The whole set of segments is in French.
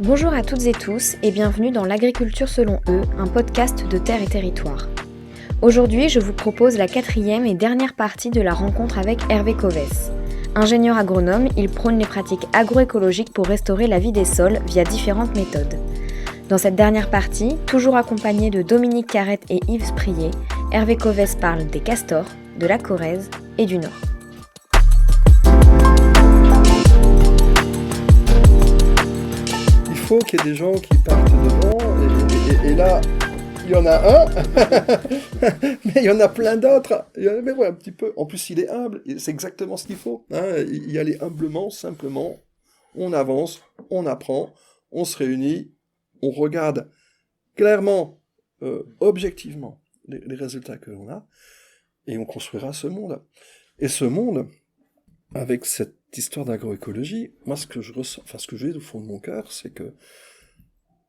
Bonjour à toutes et tous et bienvenue dans l'Agriculture selon eux, un podcast de Terre et Territoire. Aujourd'hui, je vous propose la 4e et dernière partie de la rencontre avec Hervé Covès. Ingénieur agronome, il prône les pratiques agroécologiques pour restaurer la vie des sols via différentes méthodes. Dans cette dernière partie, toujours accompagné de Dominique Carrette et Yves Sprier, Hervé Covès parle des castors, de la Corrèze et du Nord. Il faut qu'il y ait des gens qui partent devant, et là, il y en a un, mais il y en a plein d'autres. Mais ouais, un petit peu. En plus, il est humble, et c'est exactement ce qu'il faut. Y aller humblement, simplement. On avance, on apprend, on se réunit, on regarde clairement, objectivement, les résultats que l'on a, et on construira ce monde. Et ce monde, avec cette histoire d'agroécologie, moi, ce que je ressens, ce que j'ai au fond de mon cœur, c'est que, vous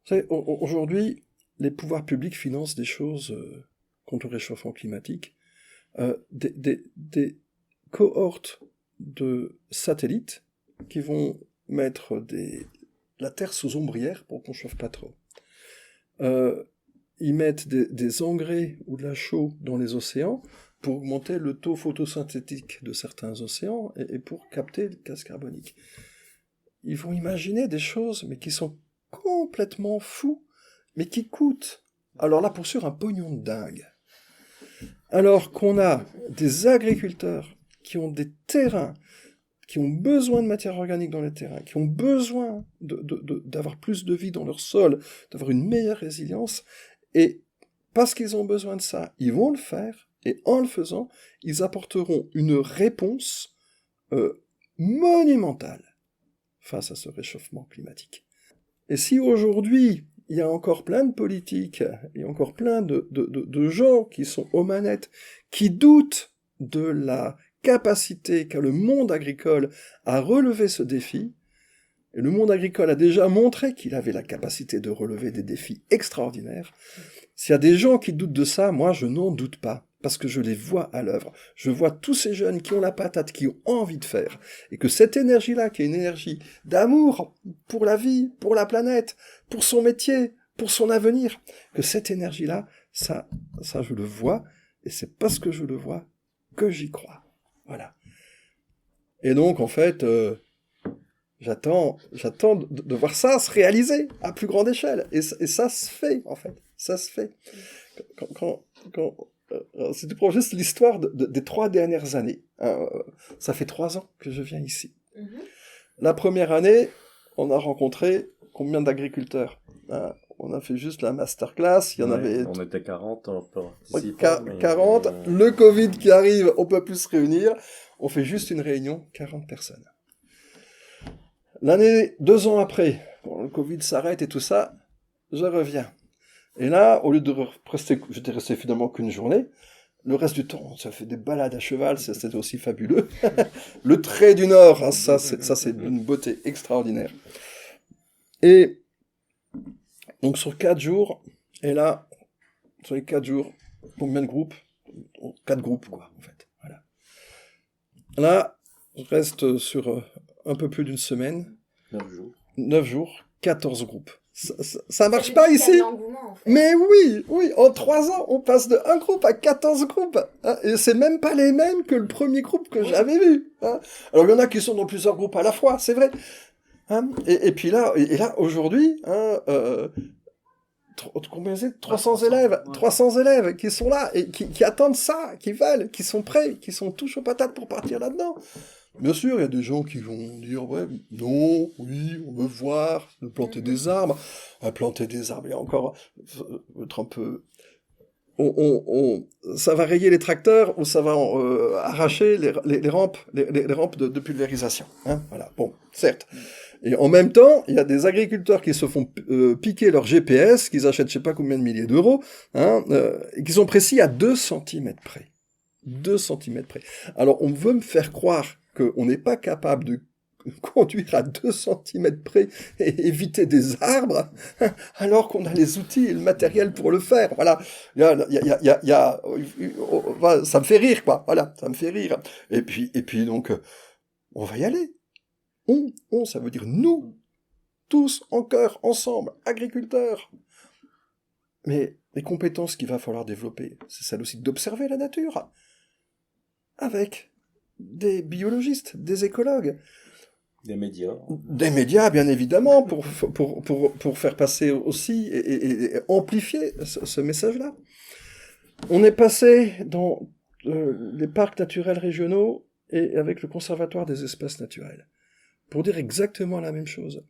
savez, aujourd'hui, les pouvoirs publics financent des choses contre le réchauffement climatique, des cohortes de satellites qui vont mettre la Terre sous ombrière pour qu'on ne chauffe pas trop. Ils mettent des engrais ou de la chaux dans les océans pour augmenter le taux photosynthétique de certains océans et pour capter le gaz carbonique. Ils vont imaginer des choses, mais qui sont complètement fous, mais qui coûtent, alors là pour sûr, un pognon de dingue. Alors qu'on a des agriculteurs qui ont des terrains, qui ont besoin de matière organique dans les terrains, qui ont besoin d'avoir plus de vie dans leur sol, d'avoir une meilleure résilience, et parce qu'ils ont besoin de ça, ils vont le faire, et en le faisant, ils apporteront une réponse monumentale face à ce réchauffement climatique. Et si aujourd'hui, il y a encore plein de politiques, il y a encore plein de gens qui sont aux manettes, qui doutent de la capacité qu'a le monde agricole à relever ce défi, et le monde agricole a déjà montré qu'il avait la capacité de relever des défis extraordinaires, s'il y a des gens qui doutent de ça, moi je n'en doute pas, parce que je les vois à l'œuvre. Je vois tous ces jeunes qui ont la patate, qui ont envie de faire, et que cette énergie-là, qui est une énergie d'amour pour la vie, pour la planète, pour son métier, pour son avenir, que cette énergie-là, ça je le vois, et c'est parce que je le vois que j'y crois. Voilà. Et donc, en fait, j'attends de voir ça se réaliser à plus grande échelle. Et ça se fait, en fait. Ça se fait. Si tu prends juste l'histoire des 3 dernières années, ça fait 3 ans que je viens ici. La première année, on a rencontré combien d'agriculteurs? On a fait juste la masterclass, il y en avait... On était 40 en participants. 40, le Covid qui arrive, on peut plus se réunir, on fait juste une réunion, 40 personnes. L'année, 2 ans après, quand le Covid s'arrête et tout ça, je reviens. Et là, au lieu de rester, j'étais resté finalement qu'une journée, le reste du temps, ça fait des balades à cheval, c'était aussi fabuleux. Le trait du Nord, ça c'est d'une beauté extraordinaire. Et donc sur 4 jours, et là, sur les 4 jours, combien de groupes? 4 groupes, quoi, en fait. Voilà. Là, je reste sur un peu plus d'une semaine. 9 jours, 14 groupes. Ça marche pas ici. En fait. Mais oui, en 3 ans, on passe de 1 groupe à 14 groupes. Et c'est même pas les mêmes que le premier groupe que j'avais vu. Alors, il y en a qui sont dans plusieurs groupes à la fois, c'est vrai. Et puis là, aujourd'hui, combien c'est 300 élèves, 300 élèves qui sont là et qui attendent ça, qui veulent, qui sont prêts, qui sont tous aux patates pour partir là-dedans. Bien sûr, il y a des gens qui vont dire, ouais, non, oui, on veut voir, planter des arbres. Planter des arbres, il y a encore, être un peu, ça va rayer les tracteurs ou ça va arracher les rampes, les rampes de pulvérisation. Voilà, bon, certes. Et en même temps, il y a des agriculteurs qui se font piquer leur GPS, qu'ils achètent je sais pas combien de milliers d'euros, et qui sont précis à 2 cm près. 2 cm près. Alors, on veut me faire croire qu'on n'est pas capable de conduire à 2 cm près et éviter des arbres, alors qu'on a les outils et le matériel pour le faire. Voilà. Ça me fait rire, quoi. Voilà, ça me fait rire. Et puis donc, on va y aller. Ça veut dire nous. tous en chœur, ensemble, agriculteurs. Mais les compétences qu'il va falloir développer, c'est celle aussi d'observer la nature, avec des biologistes, des écologues. Des médias. Des médias, bien évidemment, pour faire passer aussi et amplifier ce message-là. On est passé dans les parcs naturels régionaux et avec le Conservatoire des espaces naturels, pour dire exactement la même chose.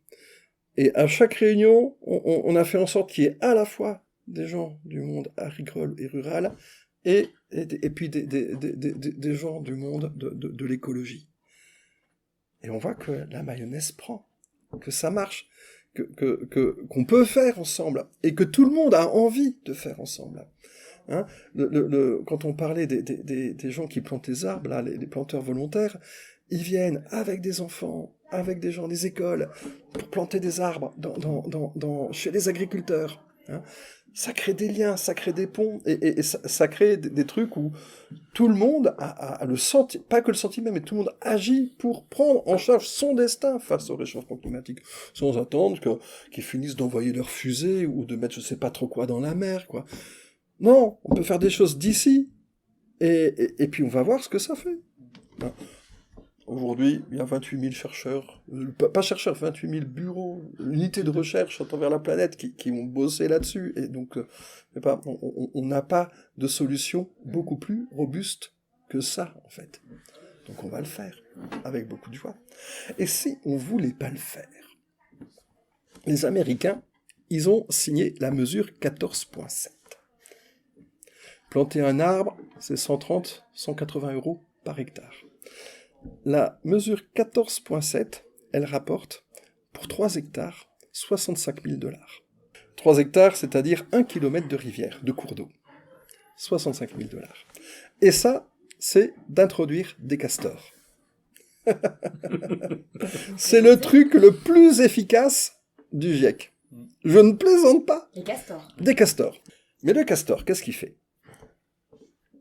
Et à chaque réunion, on a fait en sorte qu'il y ait à la fois des gens du monde agricole et rural, et puis des gens du monde de l'écologie. Et on voit que la mayonnaise prend, que ça marche, qu'on peut faire ensemble, et que tout le monde a envie de faire ensemble. Hein, quand on parlait des gens qui plantent des arbres, là, les planteurs volontaires, ils viennent avec des enfants, avec des gens des écoles, pour planter des arbres chez les agriculteurs. Hein. Ça crée des liens, ça crée des ponts, et ça crée des trucs où tout le monde a le sentiment, pas que le sentiment, mais tout le monde agit pour prendre en charge son destin face au réchauffement climatique, sans attendre qu'ils finissent d'envoyer leurs fusées ou de mettre je sais pas trop quoi dans la mer, quoi. Non, on peut faire des choses d'ici, et puis on va voir ce que ça fait. Hein. Aujourd'hui, il y a 28 000 chercheurs, pas chercheurs, 28 000 bureaux, unités de recherche à travers la planète qui ont bossé là-dessus. Et donc, on n'a pas de solution beaucoup plus robuste que ça, en fait. Donc on va le faire, avec beaucoup de joie. Et si on voulait pas le faire, les Américains, ils ont signé la mesure 14.7. Planter un arbre, c'est 130, 180 € par hectare. La mesure 14.7, elle rapporte, pour 3 hectares, 65 000 $. 3 hectares, c'est-à-dire 1 km de rivière, de cours d'eau. 65 000 $. Et ça, c'est d'introduire des castors. C'est le truc le plus efficace du GIEC. Je ne plaisante pas. Les castors. Des castors. Mais le castor, qu'est-ce qu'il fait?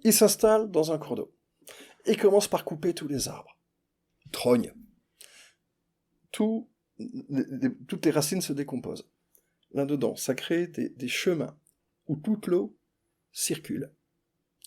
Il s'installe dans un cours d'eau. Et commence par couper tous les arbres. Trogne. Toutes les racines se décomposent. Là-dedans, ça crée des chemins où toute l'eau circule.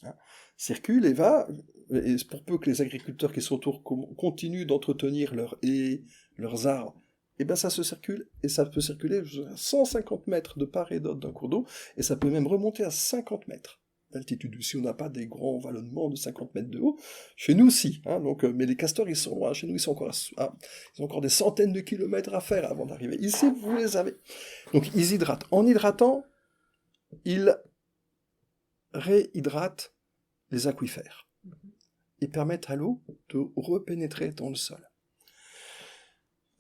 Hein, circule et va, et pour peu que les agriculteurs qui sont autour continuent d'entretenir leurs haies, leurs arbres, et bien ça se circule, et ça peut circuler à 150 mètres de part et d'autre d'un cours d'eau, et ça peut même remonter à 50 mètres. D'altitude, si on n'a pas des grands vallonnements de 50 mètres de haut, chez nous si, hein, donc, mais les castors ils sont loin, chez nous ils sont encore des centaines de kilomètres à faire avant d'arriver. Ici vous les avez. Donc ils hydratent. En hydratant, ils réhydratent les aquifères. Ils permettent à l'eau de repénétrer dans le sol.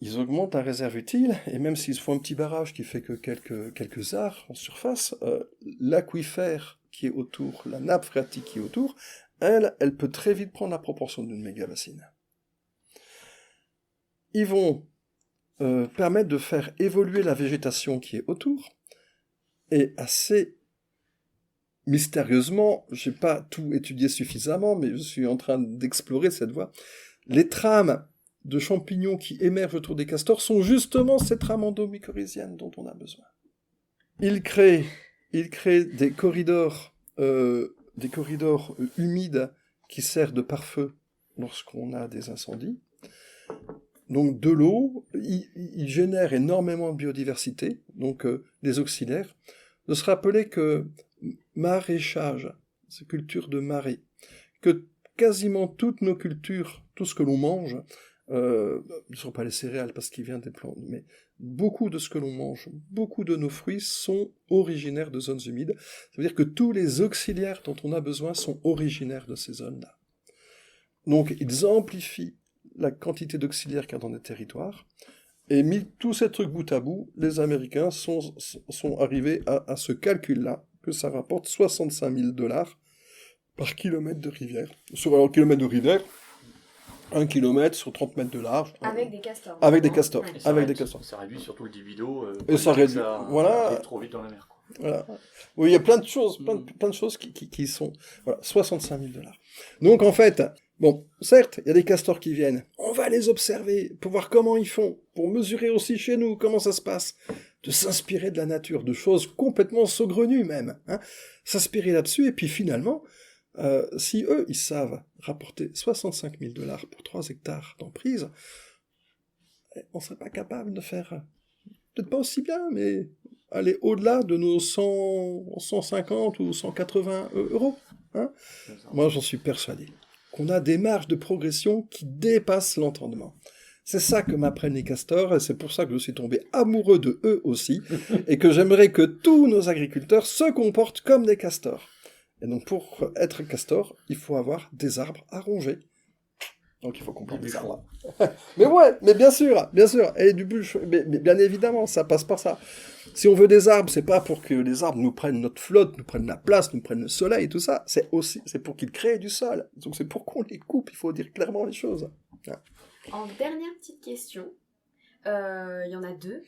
Ils augmentent la réserve utile, et même s'ils font un petit barrage qui fait que quelques arts en surface, l'aquifère qui est autour, la nappe phréatique qui est autour, elle peut très vite prendre la proportion d'une méga-bassine. Ils vont permettre de faire évoluer la végétation qui est autour, et assez mystérieusement, je n'ai pas tout étudié suffisamment, mais je suis en train d'explorer cette voie, les trames de champignons qui émergent autour des castors sont justement ces trames endomycorhiziennes dont on a besoin. Ils créent des corridors humides qui servent de pare-feu lorsqu'on a des incendies. Donc de l'eau, ils génèrent énormément de biodiversité, donc des auxiliaires. De se rappeler que maraîchage, c'est culture de marée, que quasiment toutes nos cultures, tout ce que l'on mange, ne sont pas les céréales parce qu'ils viennent des plantes, mais beaucoup de ce que l'on mange, beaucoup de nos fruits sont originaires de zones humides. Ça veut dire que tous les auxiliaires dont on a besoin sont originaires de ces zones-là. Donc ils amplifient la quantité d'auxiliaires qu'il y a dans des territoires, et mis tous ces trucs bout à bout, les Américains sont arrivés à ce calcul-là, que ça rapporte 65 000 $ par kilomètre de rivière. Sur un kilomètre de rivière, 1 kilomètre sur 30 mètres de large. Avec des castors. Avec des castors. Ouais. Avec des castors. Ça réduit surtout le débit d'eau. Et ça réduit. Voilà. Arrive trop vite dans la mer. Quoi. Voilà. Oui, il y a plein de choses, plein de choses qui sont. Voilà, 65 000 $. Donc en fait, bon, certes, il y a des castors qui viennent. On va les observer, pour voir comment ils font, pour mesurer aussi chez nous comment ça se passe, de s'inspirer de la nature, de choses complètement saugrenues même, hein, s'inspirer là-dessus, et puis finalement, si eux, ils savent rapporter 65 000 $ pour 3 hectares d'emprise, on serait pas capable de faire, peut-être pas aussi bien, mais aller au-delà de nos 150 ou 180 euros. Hein. Moi, j'en suis persuadé qu'on a des marges de progression qui dépassent l'entendement. C'est ça que m'apprennent les castors, et c'est pour ça que je suis tombé amoureux de eux aussi, et que j'aimerais que tous nos agriculteurs se comportent comme des castors. Et donc, pour être castor, il faut avoir des arbres à ronger. Donc, il faut comprendre des arbres. Mais ouais, mais bien sûr, et du bûche, mais bien évidemment, ça passe par ça. Si on veut des arbres, c'est pas pour que les arbres nous prennent notre flotte, nous prennent la place, nous prennent le soleil et tout ça, c'est pour qu'ils créent du sol. Donc c'est pour qu'on les coupe, il faut dire clairement les choses. Ouais. En dernière petite question, il y en a deux.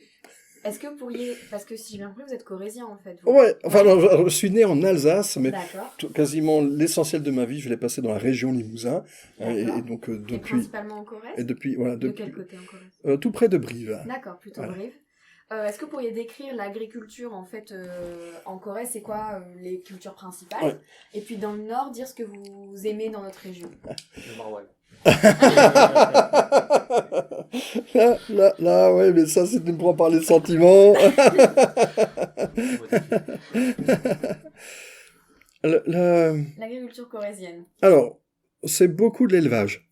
Est-ce que vous pourriez, parce que si j'ai bien compris, vous êtes corésien en fait. Vous. Ouais, enfin je suis né en Alsace, mais quasiment l'essentiel de ma vie, je l'ai passé dans la région Limousin. Et donc depuis... Et principalement en Corrèze. Et depuis, voilà, de quel côté en Corrèze? Tout près de Brive. D'accord, plutôt voilà. Brive. Est-ce que vous pourriez décrire l'agriculture en fait en Corrèze? C'est quoi les cultures principales? Ouais. Et puis dans le nord, dire ce que vous aimez dans notre région. Le maroilles. là, ouais, mais ça, c'est une fois par les sentiments. L'agriculture corrézienne. Alors, c'est beaucoup de l'élevage.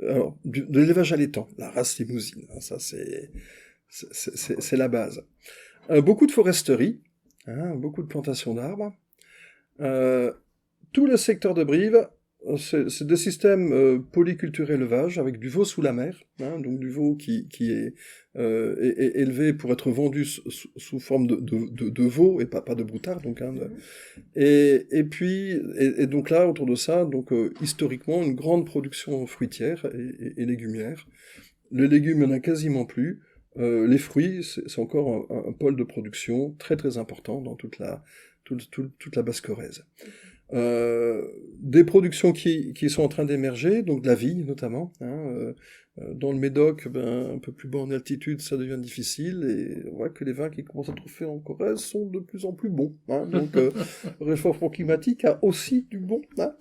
Alors, de l'élevage allaitant, la race limousine, hein, ça c'est la base. Beaucoup de foresterie, hein, beaucoup de plantations d'arbres. Tout le secteur de Brive, c'est des systèmes polyculture élevage avec du veau sous la mer, hein, donc du veau qui est élevé pour être vendu sous forme de veau et pas de broutard, donc hein, et puis donc là autour de ça, donc historiquement une grande production fruitière et légumière. Les légumes, il n'y en a quasiment plus. Les fruits, c'est encore un pôle de production très très important dans toute la Basse-Corrèze. Des productions qui sont en train d'émerger, donc de la vigne notamment. Hein, dans le Médoc, un peu plus bas en altitude, ça devient difficile, et on voit que les vins qui commencent à être faits en Corrèze sont de plus en plus bons. Hein, donc le réchauffement climatique a aussi du bon. Hein.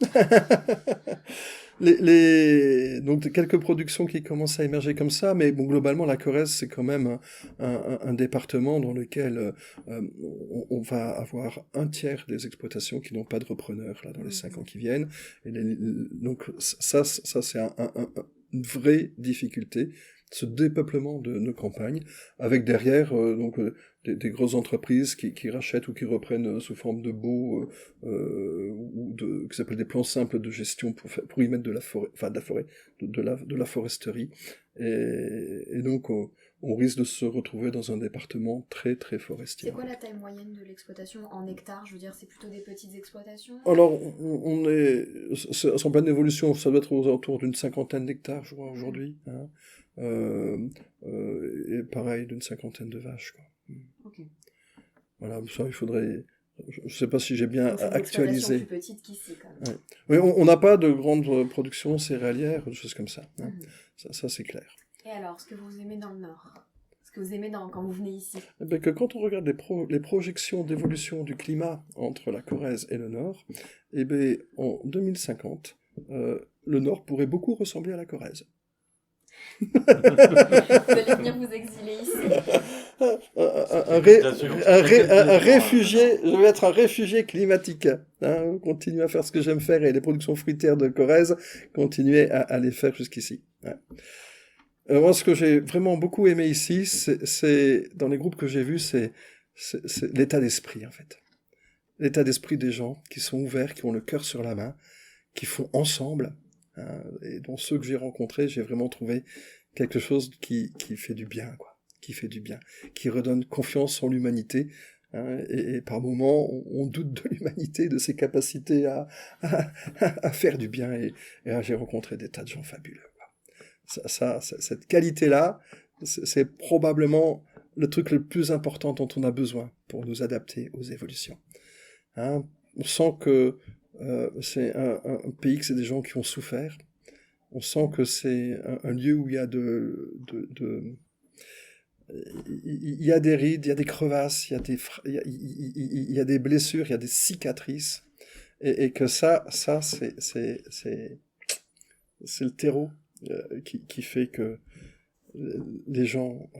Donc quelques productions qui commencent à émerger comme ça, mais bon, globalement la Corrèze c'est quand même un département dans lequel on va avoir un tiers des exploitations qui n'ont pas de repreneurs là dans les 5 ans qui viennent. Et donc ça c'est une vraie difficulté, ce dépeuplement de nos campagnes, avec derrière des grosses entreprises qui rachètent ou qui reprennent sous forme de baux ou qui s'appellent des plans simples de gestion pour y mettre de la forêt, enfin de la foresterie, et donc on risque de se retrouver dans un département très très forestier. C'est quoi la taille moyenne de l'exploitation en hectares? Je veux dire, c'est plutôt des petites exploitations? Alors c'est en pleine évolution, ça doit être aux alentours d'une 50aine d'hectares, je crois, aujourd'hui. Hein. Et pareil d'une 50aine de vaches, quoi. Okay. Voilà, ça il faudrait. Je ne sais pas si j'ai bien actualisé. Plus petite qu'ici, quand même. Ouais. Mais on n'a pas de grande production céréalière, des choses comme ça. Hein. Ça c'est clair. Et alors, ce que vous aimez dans le Nord, ce que vous aimez quand vous venez ici? Eh bien, que quand on regarde les projections d'évolution du climat entre la Corrèze et le Nord, eh bien, en 2050, le Nord pourrait beaucoup ressembler à la Corrèze. Vous allez venir vous exiler ici. Un réfugié, je vais être un réfugié climatique. Hein, continuer à faire ce que j'aime faire, et les productions fruitières de Corrèze, continuer à les faire jusqu'ici. Hein. Moi, ce que j'ai vraiment beaucoup aimé ici, c'est dans les groupes que j'ai vus, c'est l'état d'esprit, en fait. L'état d'esprit des gens qui sont ouverts, qui ont le cœur sur la main, qui font ensemble. Hein, et dans ceux que j'ai rencontrés, j'ai vraiment trouvé quelque chose qui fait du bien, quoi. Qui fait du bien, qui redonne confiance en l'humanité. Hein, et par moments, on doute de l'humanité, de ses capacités à faire du bien. Et j'ai rencontré des tas de gens fabuleux. Cette qualité-là, c'est probablement le truc le plus important dont on a besoin pour nous adapter aux évolutions. Hein, on sent que c'est un pays, que c'est des gens qui ont souffert, On sent que c'est un lieu où il y a il y a des rides, il y a des crevasses, il y a des blessures, il y a des cicatrices, et que ça c'est le terreau qui fait que les gens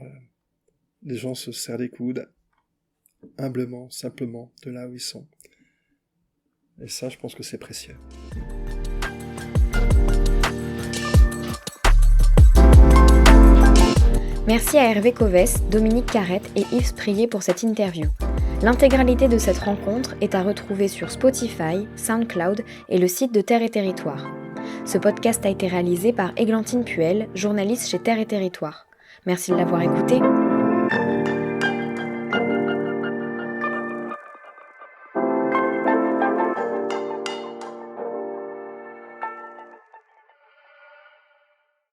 se serrent les coudes humblement, simplement, de là où ils sont. Et ça, je pense que c'est précieux. Merci à Hervé Covès, Dominique Carrette et Yves Sprier pour cette interview. L'intégralité de cette rencontre est à retrouver sur Spotify, SoundCloud et le site de Terre et Territoire. Ce podcast a été réalisé par Églantine Puel, journaliste chez Terre et Territoire. Merci de l'avoir écouté.